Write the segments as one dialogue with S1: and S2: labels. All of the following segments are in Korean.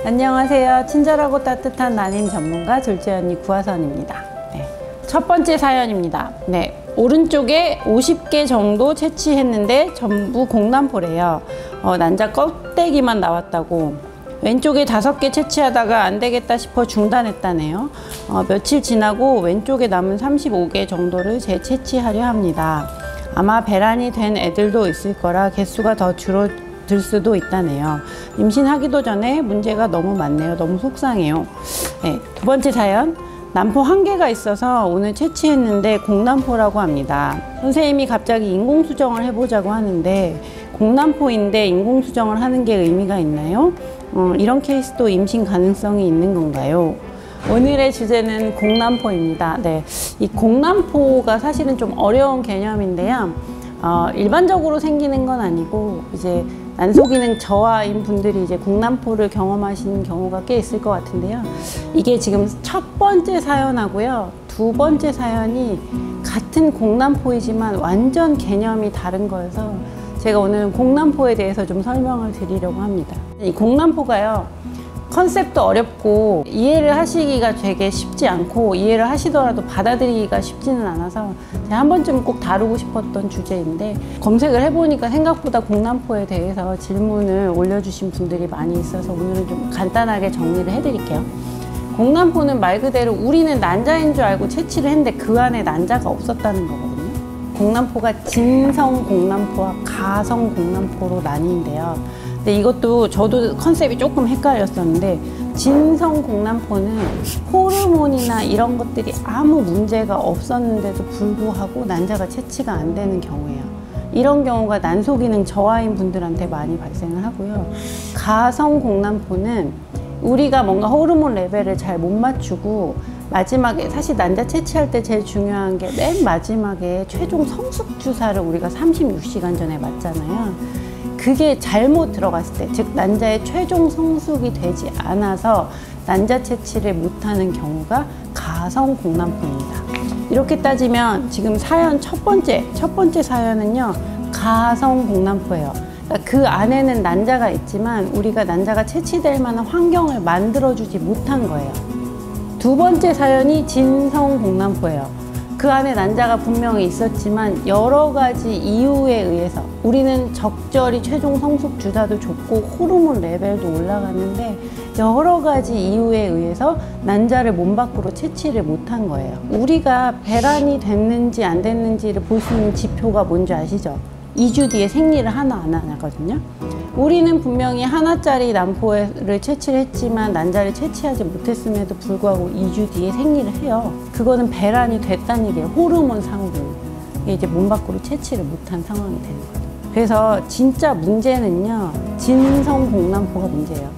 S1: 안녕하세요. 친절하고 따뜻한 난임 전문가 둘째 언니 구하선입니다. 네. 첫 번째 사연입니다. 네. 오른쪽에 50개 정도 채취했는데 전부 공남포래요. 난자 껍데기만 나왔다고. 왼쪽에 5개 채취하다가 안 되겠다 싶어 중단했다네요. 며칠 지나고 왼쪽에 남은 35개 정도를 재채취하려 합니다. 아마 배란이 된 애들도 있을 거라 개수가 더 줄어들 수도 있다네요. 임신하기도 전에 문제가 너무 많네요. 너무 속상해요. 네, 두 번째 사연. 남포 1개가 있어서 오늘 채취했는데 공남포라고 합니다. 선생님이 갑자기 인공수정을 해보자고 하는데 공남포인데 인공수정을 하는 게 의미가 있나요? 이런 케이스도 임신 가능성이 있는 건가요? 오늘의 주제는 공남포입니다. 네, 이 공남포가 사실은 좀 어려운 개념인데요. 일반적으로 생기는 건 아니고 이제 난소기능 저하인 분들이 이제 공남포를 경험하신 경우가 꽤 있을 것 같은데요. 이게 지금 첫 번째 사연하고요. 두 번째 사연이 같은 공남포이지만 완전 개념이 다른 거여서 제가 오늘 공남포에 대해서 좀 설명을 드리려고 합니다. 이 공남포가요. 컨셉도 어렵고 이해를 하시기가 되게 쉽지 않고 이해를 하시더라도 받아들이기가 쉽지는 않아서 제가 한 번쯤 꼭 다루고 싶었던 주제인데 검색을 해보니까 생각보다 공남포에 대해서 질문을 올려주신 분들이 많이 있어서 오늘은 좀 간단하게 정리를 해드릴게요. 공남포는 말 그대로 우리는 난자인 줄 알고 채취를 했는데 그 안에 난자가 없었다는 거거든요. 공남포가 진성 공남포와 가성 공남포로 나뉘는데요. 근데 이것도 저도 컨셉이 조금 헷갈렸었는데 진성 공남포는 호르몬이나 이런 것들이 아무 문제가 없었는데도 불구하고 난자가 채취가 안 되는 경우예요. 이런 경우가 난소기능 저하인 분들한테 많이 발생을 하고요. 가성 공남포는 우리가 뭔가 호르몬 레벨을 잘 못 맞추고 마지막에 사실 난자 채취할 때 제일 중요한 게 맨 마지막에 최종 성숙 주사를 우리가 36시간 전에 맞잖아요. 그게 잘못 들어갔을 때, 즉 난자의 최종 성숙이 되지 않아서 난자 채취를 못하는 경우가 가성 공남포입니다. 이렇게 따지면 지금 사연 첫 번째 사연은요, 가성 공남포예요. 그러니까 그 안에는 난자가 있지만 우리가 난자가 채취될 만한 환경을 만들어주지 못한 거예요. 두 번째 사연이 진성 공남포예요. 그 안에 난자가 분명히 있었지만 여러 가지 이유에 의해서 우리는 적절히 최종 성숙 주사도 좋고 호르몬 레벨도 올라갔는데 여러 가지 이유에 의해서 난자를 몸 밖으로 채취를 못한 거예요. 우리가 배란이 됐는지 안 됐는지를 볼 수 있는 지표가 뭔지 아시죠? 2주 뒤에 생리를 하나 안 하거든요. 우리는 분명히 하나짜리 남포를 채취를 했지만 난자를 채취하지 못했음에도 불구하고 2주 뒤에 생리를 해요. 그거는 배란이 됐다는 얘기예요. 호르몬 상으로. 이게 이제 몸 밖으로 채취를 못한 상황이 되는 거예요. 그래서 진짜 문제는요, 진성 공남포가 문제예요.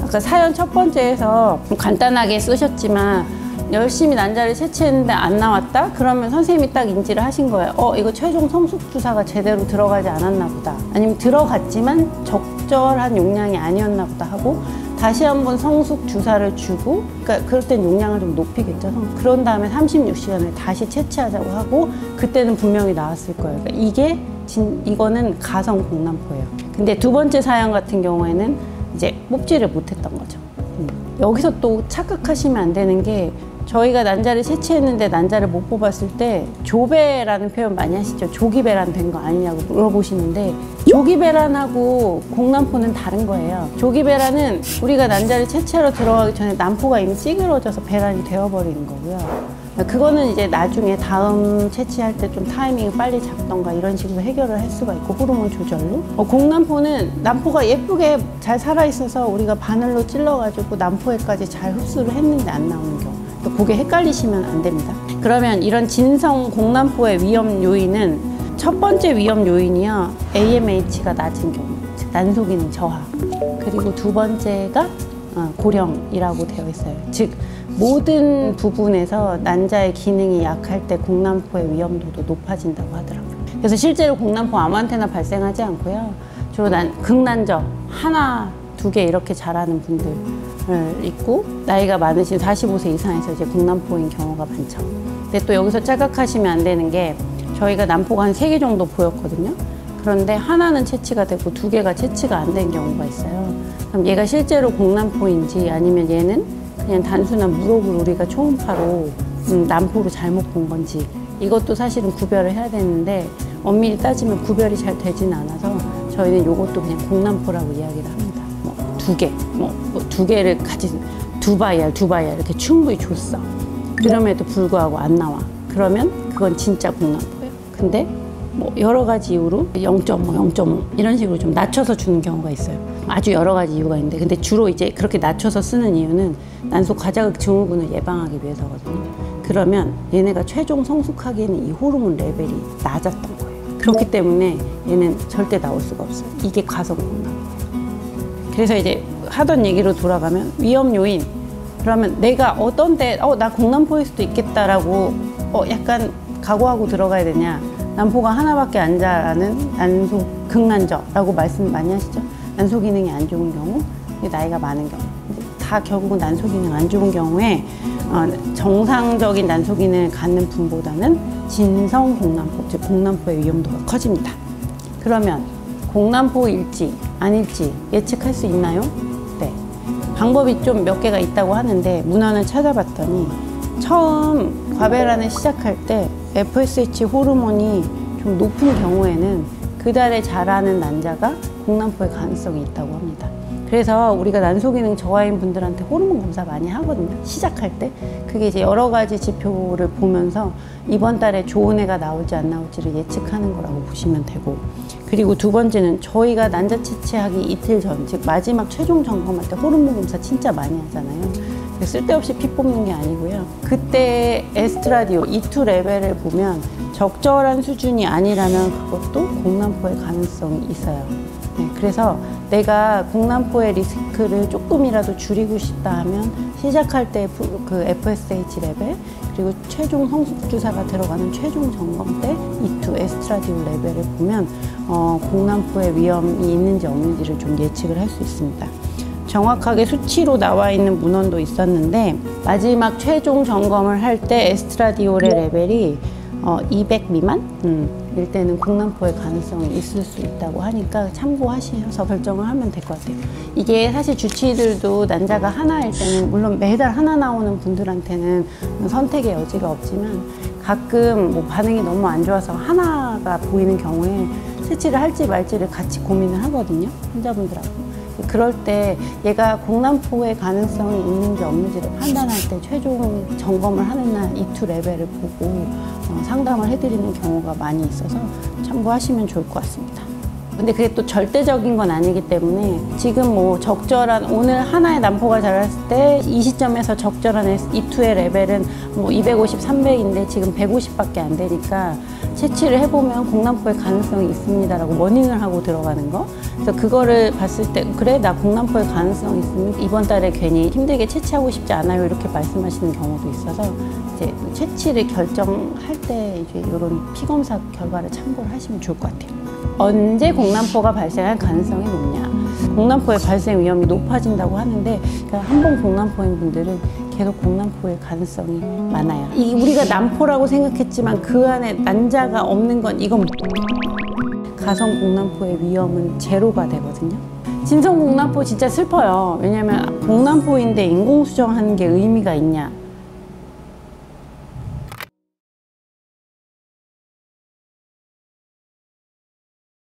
S1: 아까 사연 첫 번째에서 간단하게 쓰셨지만 열심히 난자를 채취했는데 안 나왔다? 그러면 선생님이 딱 인지를 하신 거예요. 이거 최종 성숙 주사가 제대로 들어가지 않았나 보다. 아니면 들어갔지만 적절한 용량이 아니었나 보다 하고 다시 한번 성숙 주사를 주고, 그러니까 그럴 땐 용량을 좀 높이겠죠. 그런 다음에 36시간을 다시 채취하자고 하고 그때는 분명히 나왔을 거예요. 그러니까 이거는 가성 공남포예요. 근데 두 번째 사연 같은 경우에는 이제 뽑지를 못했던 거죠. 여기서 또 착각하시면 안 되는 게 저희가 난자를 채취했는데 난자를 못 뽑았을 때 조배라는 표현 많이 하시죠. 조기배란 된 거 아니냐고 물어보시는데 조기배란하고 공남포는 다른 거예요. 조기배란은 우리가 난자를 채취하러 들어가기 전에 남포가 이미 찌그러져서 배란이 되어버리는 거고요. 그거는 이제 나중에 다음 채취할 때 좀 타이밍을 빨리 잡던가 이런 식으로 해결을 할 수가 있고 호르몬 조절로. 공남포는 남포가 예쁘게 잘 살아있어서 우리가 바늘로 찔러가지고 남포에까지 잘 흡수를 했는데 안 나오는 경우. 그게 헷갈리시면 안 됩니다. 그러면 이런 진성 공남포의 위험 요인은 첫 번째 위험 요인이요, AMH가 낮은 경우, 즉 난소기능 저하. 그리고 두 번째가 고령이라고 되어 있어요. 즉 모든 부분에서 난자의 기능이 약할 때 공남포의 위험도도 높아진다고 하더라고요. 그래서 실제로 공남포 아무한테나 발생하지 않고요. 주로 극난저 하나, 2개 이렇게 자라는 분들 있고 나이가 많으신 45세 이상에서 이제 공남포인 경우가 많죠. 근데 또 여기서 착각하시면 안 되는 게 저희가 남포가 한 3개 정도 보였거든요. 그런데 하나는 채취가 되고 두 개가 채취가 안 된 경우가 있어요. 그럼 얘가 실제로 공난포인지 아니면 얘는 그냥 단순한 물혹을 우리가 초음파로 난포로 잘못 본 건지 이것도 사실은 구별을 해야 되는데 엄밀히 따지면 구별이 잘 되지는 않아서 저희는 이것도 그냥 공난포라고 이야기를 합니다. 뭐 두 개, 두 개를 가진 두 바이알 이렇게 충분히 줬어. 그럼에도 불구하고 안 나와. 그러면 그건 진짜 공난포예요. 근데 뭐 여러 가지 이유로 0.5 이런 식으로 좀 낮춰서 주는 경우가 있어요. 아주 여러 가지 이유가 있는데 근데 주로 이제 그렇게 낮춰서 쓰는 이유는 난소 과자극 증후군을 예방하기 위해서거든요. 그러면 얘네가 최종 성숙하기에는 이 호르몬 레벨이 낮았던 거예요. 그렇기 때문에 얘는 절대 나올 수가 없어요. 이게 가성 공난포예요. 그래서 이제 하던 얘기로 돌아가면 위험 요인. 그러면 내가 어떤 때 나 공난포일 수도 있겠다라고 약간 각오하고 들어가야 되냐. 난포가 하나밖에 안 자라는 난소 극난저라고 말씀 많이 하시죠. 난소 기능이 안 좋은 경우, 나이가 많은 경우. 다 결국은 난소 기능 안 좋은 경우에 정상적인 난소 기능을 갖는 분보다는 진성 공난포, 즉 공난포의 위험도가 커집니다. 그러면 공난포일지 아닐지 예측할 수 있나요? 네. 방법이 좀 몇 개가 있다고 하는데 문헌을 찾아봤더니 처음 과배란을 시작할 때 FSH 호르몬이 좀 높은 경우에는 그 달에 자라는 난자가 공난포의 가능성이 있다고 합니다. 그래서 우리가 난소기능 저하인 분들한테 호르몬 검사 많이 하거든요. 시작할 때. 그게 이제 여러 가지 지표를 보면서 이번 달에 좋은 애가 나올지 안 나올지를 예측하는 거라고 보시면 되고. 그리고 두 번째는 저희가 난자 채취하기 이틀 전, 즉 마지막 최종 점검할 때 호르몬 검사 진짜 많이 하잖아요. 쓸데없이 피 뽑는 게 아니고요. 그때 에스트라디올 E2 레벨을 보면 적절한 수준이 아니라면 그것도 공난포의 가능성이 있어요. 네, 그래서 내가 공난포의 리스크를 조금이라도 줄이고 싶다 하면 시작할 때 그 FSH 레벨 그리고 최종 성숙 주사가 들어가는 최종 점검 때 E2 에스트라디올 레벨을 보면 공난포의 위험이 있는지 없는지를 좀 예측을 할 수 있습니다. 정확하게 수치로 나와 있는 문헌도 있었는데 마지막 최종 점검을 할 때 에스트라디올의 레벨이 200 미만? 일 때는 공난포의 가능성이 있을 수 있다고 하니까 참고하셔서 결정을 하면 될 것 같아요. 이게 사실 주치의들도 난자가 하나일 때는 물론 매달 하나 나오는 분들한테는 선택의 여지가 없지만 가끔 뭐 반응이 너무 안 좋아서 하나가 보이는 경우에 채취를 할지 말지를 같이 고민을 하거든요. 환자분들하고. 그럴 때 얘가 공난포의 가능성이 있는지 없는지를 판단할 때 최종 점검을 하는 날 E2 레벨을 보고 상담을 해드리는 경우가 많이 있어서 참고하시면 좋을 것 같습니다. 근데 그게 또 절대적인 건 아니기 때문에 지금 뭐 적절한 오늘 하나의 난포가 자랐을 때 이 시점에서 적절한 E2의 레벨은 뭐 250, 300인데 지금 150밖에 안 되니까 채취를 해보면 공난포의 가능성이 있습니다라고 워닝을 하고 들어가는 거. 그래서 그거를 봤을 때 그래 나 공난포의 가능성이 있으면 이번 달에 괜히 힘들게 채취하고 싶지 않아요 이렇게 말씀하시는 경우도 있어서 이제 채취를 결정할 때 이제 이런 피검사 결과를 참고를 하시면 좋을 것 같아요. 언제 공난포가 발생할 가능성이 높냐? 공난포의 발생 위험이 높아진다고 하는데 그러니까 한 번 공난포인 분들은 계속 공난포일 가능성이 많아요. 이 우리가 난포라고 생각했지만 그 안에 난자가 없는 건 이건 가성 공난포의 위험은 제로가 되거든요. 진성 공난포 진짜 슬퍼요. 왜냐면 공난포인데 인공수정하는 게 의미가 있냐?